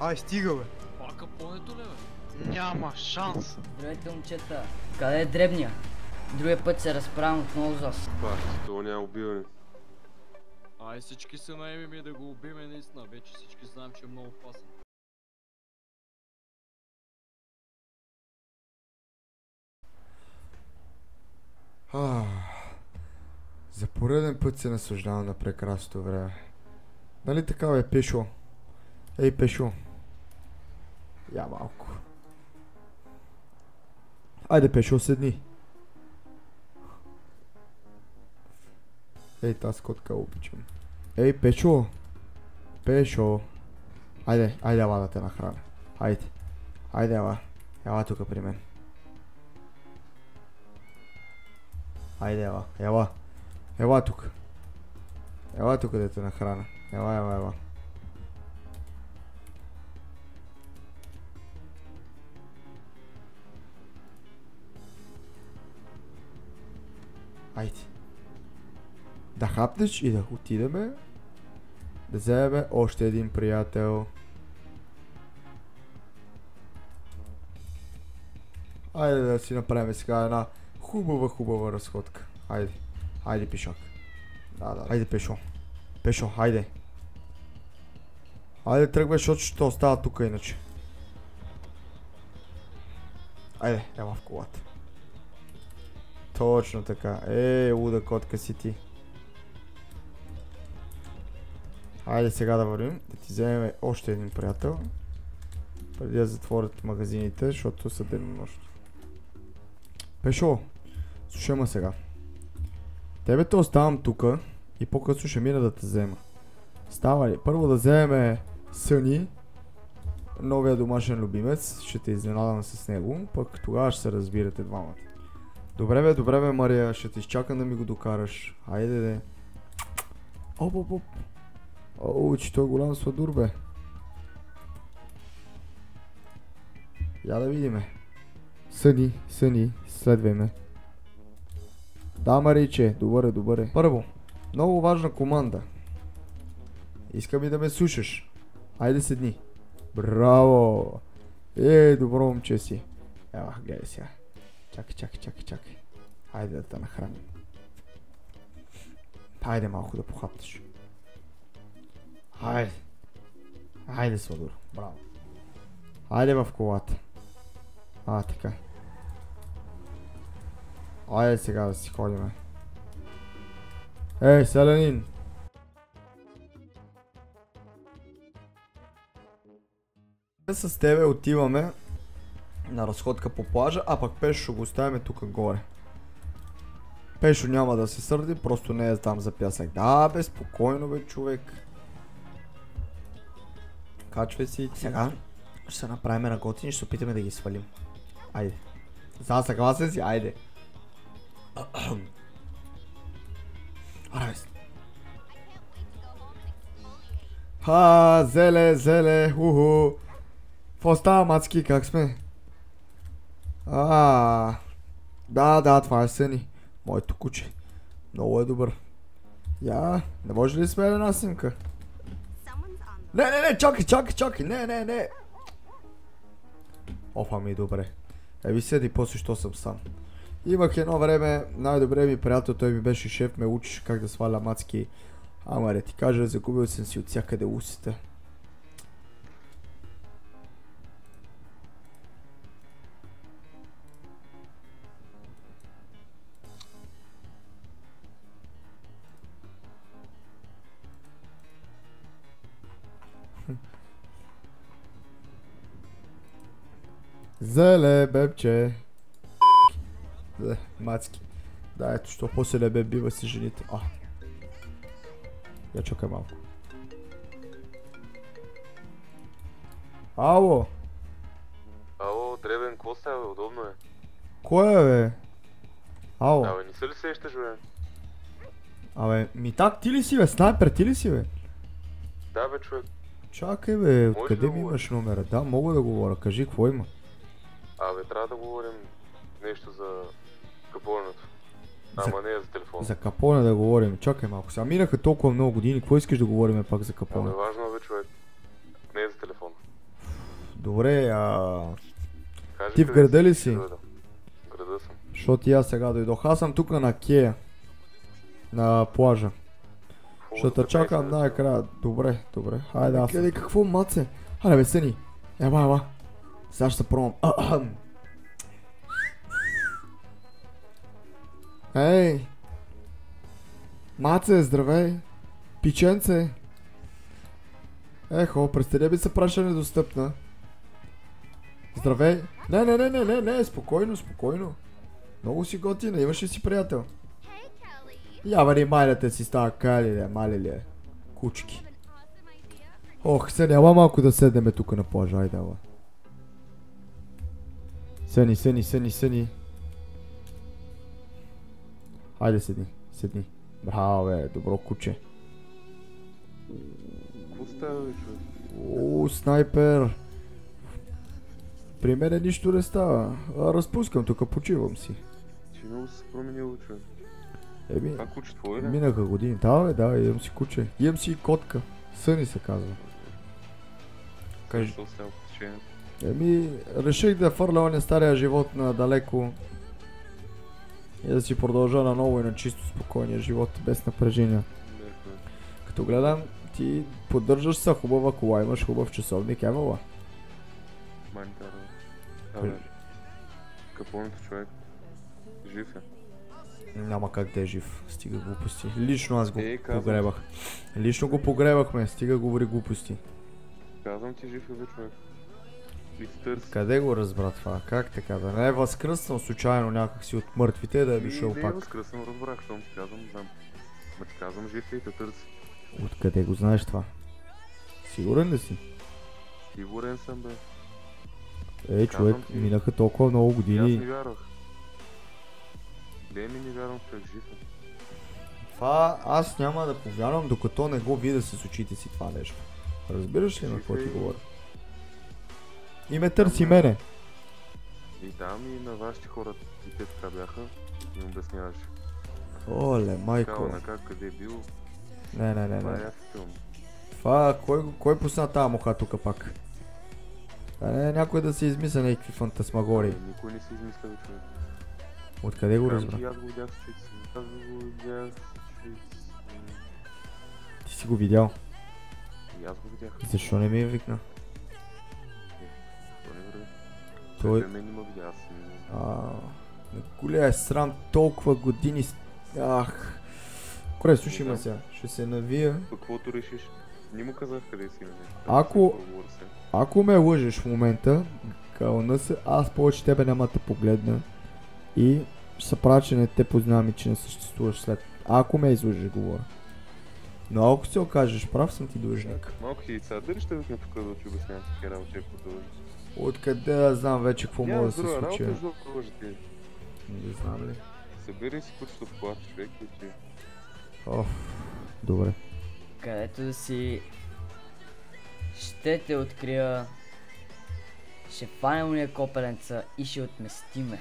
Ай, стига бе. Пак капонето ли бе? Няма шанс. Здравейте, момчета. Къде е дребния? Другия път се разправям отново с вас. Бах, това няма убиване. Ай, всички се наемем да го убиме наистина. Вече всички знаем, че е много опасен. За пореден път се наслаждавам на прекрасното време. Нали така бе, Пешо? Ей, Пешо. Я малко. Айде, Пешо, седни. Ей, тази котка обичам. Ей, Пешо. Пешо. Айде, ела да те нахраня. Айде. Айде, ела. Ела тука при мен. Айде, ела. Ела. Ела тук. Ела тук да те нахрана. Ела. Айде. Да хапнеш и да отидеме. Да вземем още един приятел. Айде да си направим сега една хубава разходка. Айде. Айде, пешак. Да. Айде, Пешо. Пешо, айде. Айде, тръгвай, защото ще остава тук иначе. Айде, ела в колата. Точно така. Луда котка си ти. Айде сега да вървим, да ти вземем още един приятел. Преди да затворят магазините, защото са денонощно. Пешо, слушай ма сега. Тебе те оставам тука и по-късно ще мина да те взема. Става ли? Първо да вземем Съни, новия домашен любимец, ще те изненадам с него, пък тогава ще се разбирате двамата. Добре бе, Мария, ще те изчакам да ми го докараш. Айде. Оп. Че той е голям сладур, бе. Я да видиме. Съни, следвай ме. Да, Мариче, добър е. Първо, много важна команда. Искам и да ме слушаш. Айде седни. Браво! Добро момче си. Ела, гледай сега. Чакай. Айде да те нахраним. Айде малко да похапнеш. Айде, сладур. Браво. Айде в колата. Така. Айде сега да си ходиме. Селянин! С тебе отиваме на разходка по плажа, а пък Пешо ще го оставяме тук горе. Пешо няма да се сърди, просто не е там за пясък. Да, бе, спокойно бе, човек. Качвай си. Сега ще се направим на готини и ще се опитаме да ги свалим. Айде. Съгласен си? Айде. Зеле, уху. Какво става, мацки, как сме? Да, това е Съни. Моето куче. Много е добър. Не може ли сме една снимка? Не, чакай, не. Ами добре. Ви седи, после що съм сам. Имах едно време, най-добре ми приятел, той ми беше шеф, ме учеше как да сваля мацки. Ама да ти кажа, загубил съм си от всякъде усите. Зеле, бебче. Мацки. Да, ето що после бе бива си жените. Я чакай малко. Ало, Дребен, какво става, бе? Удобно е. кой е, бе? Ало. Абе, не се ли сещаш, бе? Митак, ти ли си, бе? Снайпер, ти ли си, бе? Да, бе, човек. Чакай, бе, Може откъде да ми говориш? имаш номера? Да, мога да говоря, кажи, какво има? Абе, трябва да говорим нещо за капонето. Ама не е за телефон. За Капоне да говорим, чакай малко. Сега минаха толкова много години, какво искаш да говорим пак за Капоне? Абе, важно, бе, човек. Не е за телефон. Добре, Кажи ти в къде града ли ще си? дойда. В града съм. Защото и аз сега дойдох. Аз съм тук на Кея. На плажа. Ще те чакам най-края. Добре, добре. Хайде аз. Къде какво маце? Хайде бе, Съни. Ела. Сега ще се пробвам. Ей! Маце, здравей! Пиченце! Ехо, през тебе би се праша недостъпна. Здравей! Не, спокойно. Много си готина, имаш ли си приятел? Я бъде майната си става Кали, мали ли е? Кучки. Ох, Съни, ала малко да седнеме тук на плажа, айде ала. Съни. Хайде седни. Браво бе, добро куче. Какво става, бе, човек? О, снайпер. При мене нищо не става. Разпускам тук, почивам си. Че много се променило, човек. Еми, Това куче твое ли? минаха години. Да, имам си куче. Имам си и котка. Съни се казва. Кажи. Защо става потечението? Еми, реших да фърля оня стария живот на далеко. И да си продължа на ново и на чисто спокойния живот, без напрежение. Като гледам, ти поддържаш се хубава кола, имаш хубав часовник, евала. Манитара. Абе, Капоното, човек. Жив е. Няма как да е жив, стига глупости. Лично аз го казвам. погребах. Лично го погребахме, стига говори глупости. Казвам ти, жив е, бе, човек. И те търси. Къде го разбра това? Как така да не е възкръснал случайно някакси от мъртвите да е дошъл Не е пак? възкръснал, разбрах, щом ти казвам, знам. Ма ти казвам, жив е и те търси. Откъде го знаеш това? Сигурен ли си? Сигурен съм, бе. Ей, човек, Казвам ти. минаха толкова много И аз не години. вярвах. Не вярвам, човек, жив е. Това аз няма да повярвам, докато не го видя с очите си това нещо. Разбираш ли на какво ти говоря? И ме търси мене. И там и на вашите хора, и те така бяха, и им обясняваш. Оле, майко. Кала на как, къде е бил, Не. това е филм. Това, кой пусна тази муха тук пак? А не, някой да се измисля някакви фантасмагории. Никой не си измисля, бе, човек. Откъде го Казвам разбра? ти, аз го видях с очите си. Аз го видях с очите си. Ти си го видял. И аз го видях. Защо не ми е викна? То не върви. Той... Той мен не ме видя, аз не... Не голия е срам толкова години. Ах. Коре, слушай ме сега. Ще се навия. Пък каквото решиш. Не му казах къде си, нали? Ако ме лъжеш в момента, кълна се, аз повече тебе няма да погледна. И ще се правя, че не те познавам и че не съществуваш след. Ако ме излъжеш, говоря. Но ако се окажеш прав, съм ти длъжник. Малко хица, дали ще викна тук да ти обяснявам такива работи, ако продължиш? Откъде да знам вече какво може да се Няма случи? друга работа, защото продължите. Не знам ли. Събери си кучето в колата, човек, и ти. Оф, добре. Където да си... Ще те открия... Ще фанем уния копеленца и ще отместиме.